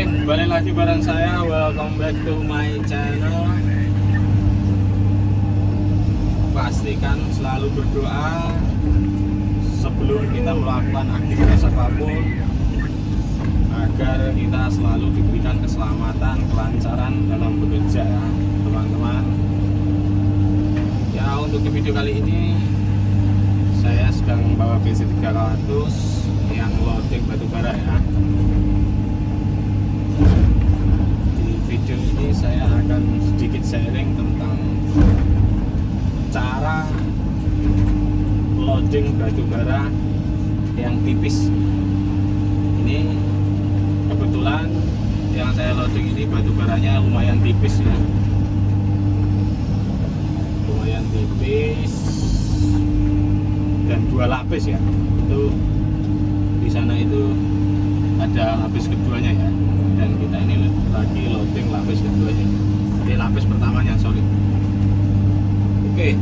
balik lagi bareng saya. Welcome back to my channel. Pastikan selalu berdoa sebelum kita melakukan aktivitas apapun, agar kita selalu diberikan keselamatan, kelancaran dalam bekerja ya teman-teman. Ya, untuk di video kali ini saya sedang membawa BC300 yang loading batubara ya. Di video ini saya akan sedikit sharing tentang cara loading batubara yang tipis. Ini kebetulan yang saya loading ini batubaranya lumayan tipis ya, lumayan tipis dan 2 lapis ya. Itu di sana itu ada lapis keduanya ya, dan kita ini lagi loading lapis keduanya. Jadi lapis pertamanya, sorry. Oke,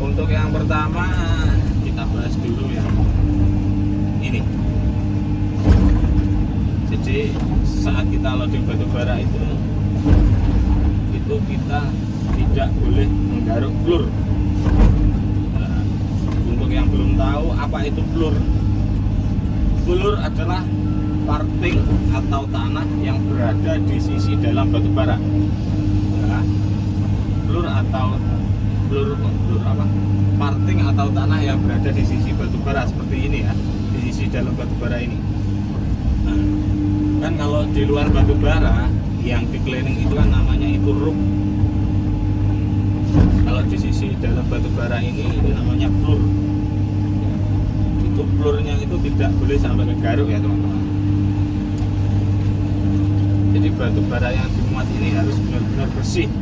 untuk yang pertama kita bahas dulu ya. Ini, jadi saat kita loading batubara itu kita tidak boleh menggaruk blur. Nah, untuk yang belum tahu apa itu blur, blur adalah parting atau tanah yang berada di sisi dalam batubara. Nah, blur apa? Parting atau tanah yang berada di sisi batubara seperti ini ya, di sisi dalam batubara ini. Nah, kan kalau di luar batubara yang dikeliling itu kan namanya itu rook. Kalau di sisi dalam batubara ini namanya blur. Itu blurnya itu tidak boleh sampai ke garuk ya teman-teman. Jadi batubara yang dimuat ini harus benar-benar bersih,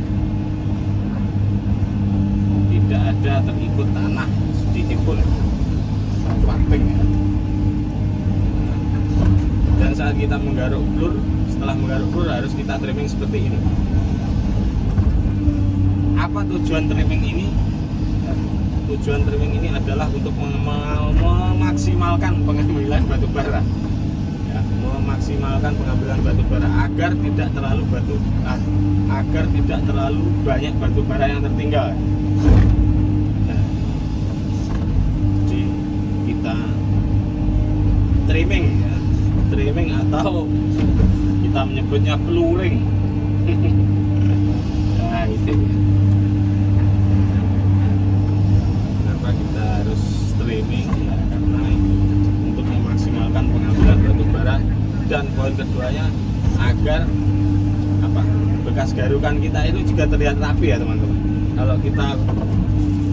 tidak ada terikut tanah sedikit pun, parting ya. Dan saat kita menggaruk blur, setelah menggaruk blur harus kita trimming seperti ini. Apa tujuan trimming ini? Tujuan trimming ini adalah untuk memaksimalkan pengambilan batubara ya, memaksimalkan pengambilan batubara agar tidak terlalu banyak batubara yang tertinggal. Nah, jadi kita trimming ya, trimming atau kita menyebutnya pluring. Nah, itu kenapa kita harus trimming ya, karena untuk memaksimalkan pengambilan batubara, dan poin keduanya agar bekas garukan kita itu juga terlihat rapi ya teman-teman. Kalau kita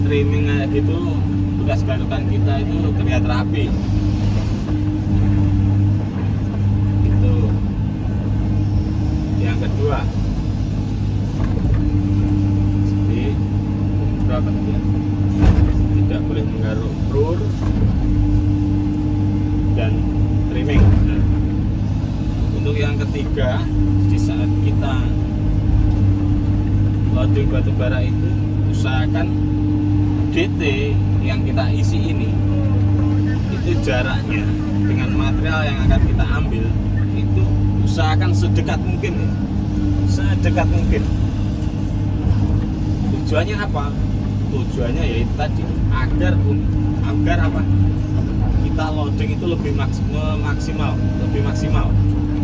trimming kayak gitu, bekas garukan kita itu terlihat rapi. Itu yang kedua. Jadi berapa tadi ya? Tidak boleh menggaruk blur dan trimming. Nah, untuk yang ketiga, di saat kita loading batubara itu usahakan DT yang kita isi ini itu jaraknya dengan material yang akan kita ambil itu usahakan sedekat mungkin ya. Sedekat mungkin. Tujuannya apa? Tujuannya yaitu tadi agar apa? Kita loading itu lebih maksimal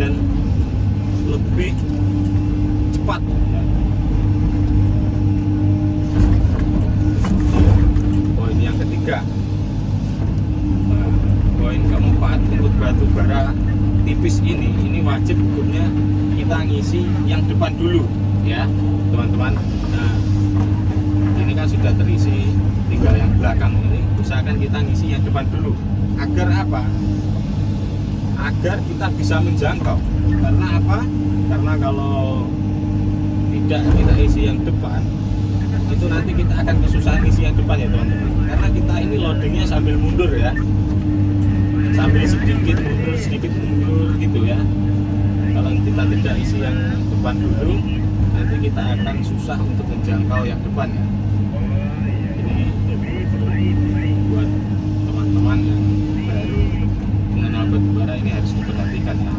dan lebih cepat ya. Poin yang ketiga. Poin keempat, untuk batubara tipis ini wajib hukumnya kita ngisi yang depan dulu ya teman-teman. Nah, ini kan sudah terisi, tinggal yang belakang ini usahakan kita ngisi yang depan dulu. Agar apa? Agar kita bisa menjangkau. Karena apa? Karena kalau tidak kita isi yang depan, itu nanti kita akan kesusahan isi yang depan ya teman-teman. Karena kita ini loadingnya sambil mundur ya, sambil sedikit mundur gitu ya. Kalau kita tidak isi yang depan dulu, nanti kita akan susah untuk menjangkau yang depan ya. Ini buat teman-teman yang baru mengenal batubara ini harus diperhatikan ya.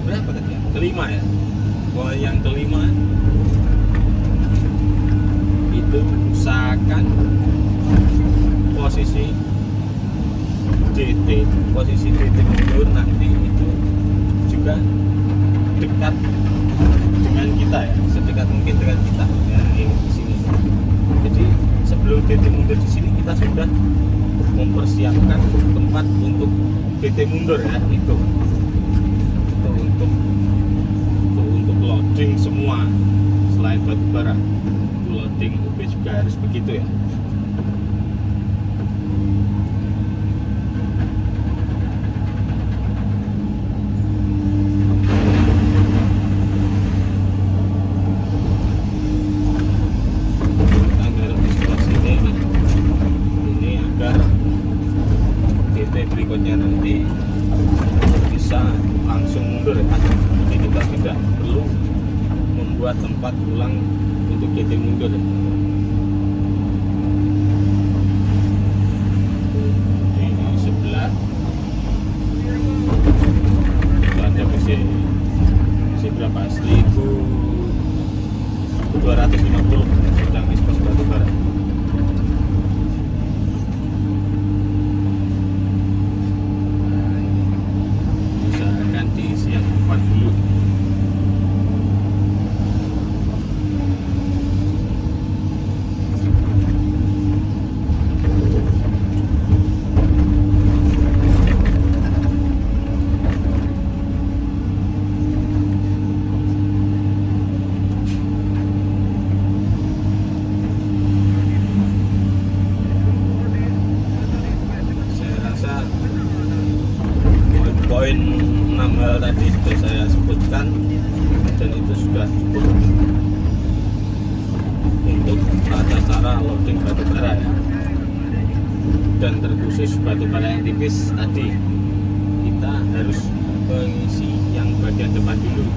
berapa tadi ya? Kelima ya. Poin yang kelima itu usahakan posisi DT mundur nanti itu juga dekat dengan kita ya, sedekat mungkin dengan kita ya, ini di sini. Jadi sebelum DT mundur di sini kita sudah mempersiapkan tempat untuk DT mundur ya, itu untuk loading semua. Selain batubara, loading UB juga harus begitu ya. Berikutnya nanti bisa langsung mundur ya. Jadi kita tidak perlu membuat tempat ulang untuk GT mundur ya. Ini sebelah itu ada BC berapa? 1250 sedang ekspos batubara. Poin 6 hal tadi sudah saya sebutkan dan itu sudah cukup untuk tata cara loading batubara ya. Dan terkhusus batubara yang tipis tadi kita harus mengisi yang bagian depan dulu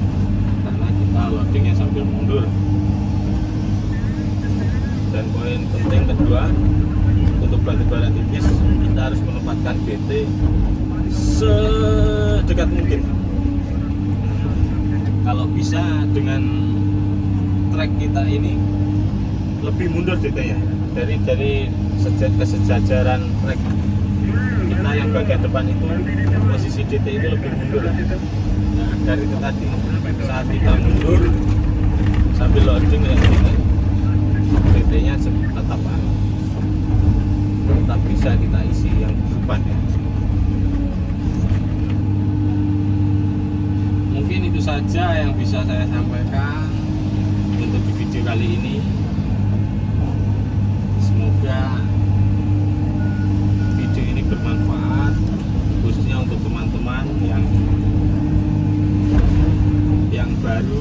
karena kita loadingnya sambil mundur. Dan poin penting kedua, untuk batubara tipis kita harus menempatkan BT sedekat mungkin. Kalau bisa dengan trek kita ini lebih mundur DT-nya dari kesejajaran trek kita yang bagian depan itu, posisi DT itu lebih mundur. Nah, dari itu tadi saat kita mundur sambil loading kayak gini, DT-nya tetap bisa kita isi yang depan ya. Mungkin itu saja yang bisa saya sampaikan untuk di video kali ini. Semoga video ini bermanfaat khususnya untuk teman-teman yang baru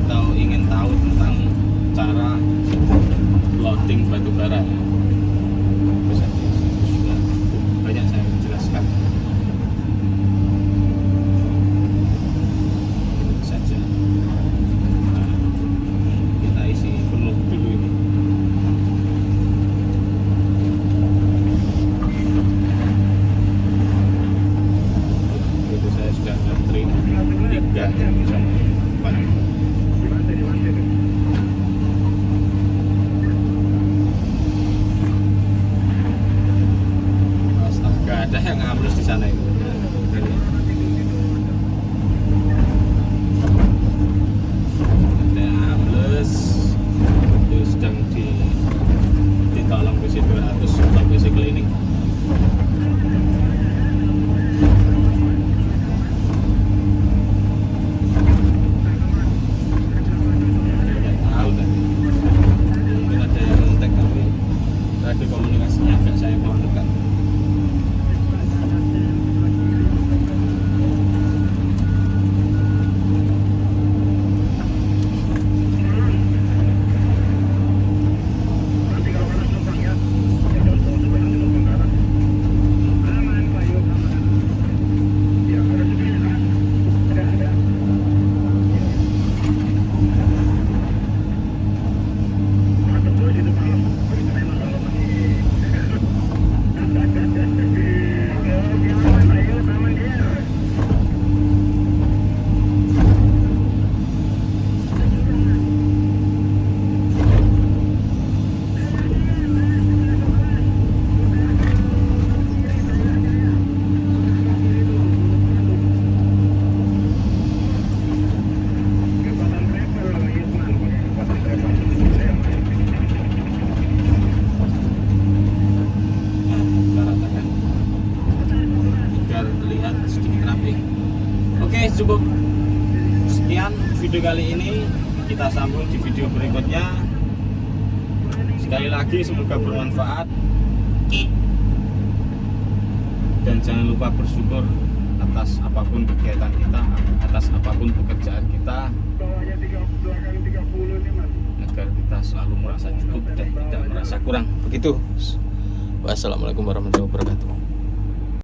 atau ingin tahu tentang cara loading batubara. Sudah cukup banyak saya menjelaskan. Ada yang ambles di sana itu. Ada yang ambles itu sedang ditolong BC 200 atau BC cleaning. cukup sekian video kali ini, kita sambung di video berikutnya. Sekali lagi semoga bermanfaat dan jangan lupa bersyukur atas apapun kegiatan kita, atas apapun pekerjaan kita, agar kita selalu merasa cukup dan tidak merasa kurang. Begitu. Wassalamualaikum warahmatullahi wabarakatuh.